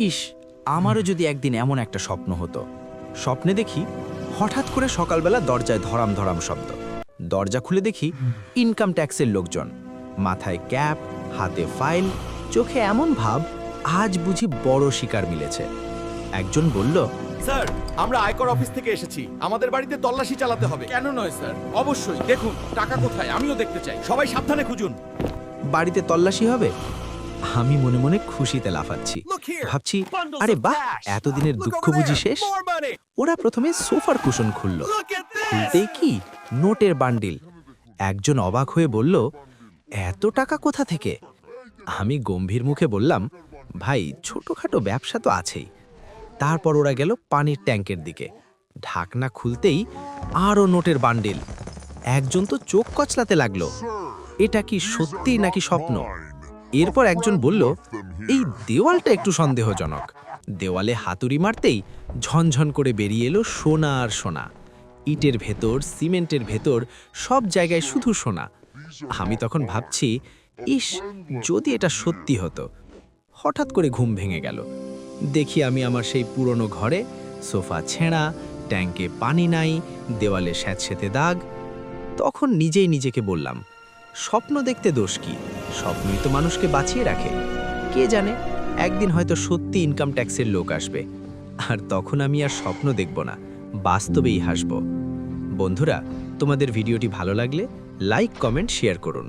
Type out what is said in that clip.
ইস, আমারও যদি একদিন এমন একটা স্বপ্ন হতো। স্বপ্নে দেখি হঠাৎ করে সকালবেলা দরজায় ধরাম ধরাম শব্দ। দরজা খুলে দেখি ইনকাম ট্যাক্সের লোকজন, মাথায় ক্যাপ, হাতে ফাইল, চোখে এমন ভাব আজ বুঝি বড় শিকার মিলেছে। একজন বলল, স্যার, আমরা আয়কর অফিস থেকে এসেছি, আমাদের বাড়িতে তল্লাশি চালাতে হবে। কেন নয় স্যার, অবশ্যই দেখুন টাকা কোথায়, আমিও দেখতে চাই। সবাই সাবধানে খুঁজুন। বাড়িতে তল্লাশি হবে? আমি মনে মনে খুশিতে লাফাচ্ছি। ভাবছি, আরে বাহ, এতদিনের দুঃখ বুঝি শেষ। ওরা প্রথমে সোফার কুশন খুলল। খুলতেই কি নোটের বান্ডিল। একজন অবাক হয়ে বলল, এত টাকা কোথা থেকে? আমি গম্ভীর মুখে বললাম, ভাই, ছোটখাটো ব্যবসা তো আছেই। তারপর ওরা গেল পানির ট্যাঙ্কের দিকে। ঢাকনা খুলতেই আরও নোটের বান্ডিল। একজন তো চোখ কচলাতে লাগলো, এটা কি সত্যি নাকি স্বপ্ন? এরপর একজন বলল, এই দেওয়ালটা একটু সন্দেহজনক। দেওয়ালে হাতুড়ি মারতেই ঝনঝন করে বেরিয়ে এলো সোনা আর সোনা। ইটের ভেতর, সিমেন্টের ভেতর, সব জায়গায় শুধু সোনা। আমি তখন ভাবছি, ইস, যদি এটা সত্যি হতো। হঠাৎ করে ঘুম ভেঙে গেল। দেখি আমি আমার সেই পুরনো ঘরে, সোফা ছেঁড়া, ট্যাঙ্কে পানি নাই, দেওয়ালে স্যাঁতসেঁতে দাগ। তখন নিজেই নিজেকে বললাম, স্বপ্ন দেখতে দোষ কি? স্বপ্নই তো মানুষকে বাঁচিয়ে রাখে। কে জানে, একদিন হয়তো সত্যি ইনকাম ট্যাক্সের লোক আসবে, আর তখন আমি আর স্বপ্ন দেখব না, বাস্তবেই হাসব। বন্ধুরা, তোমাদের ভিডিওটি ভালো লাগলে লাইক, কমেন্ট, শেয়ার করুন।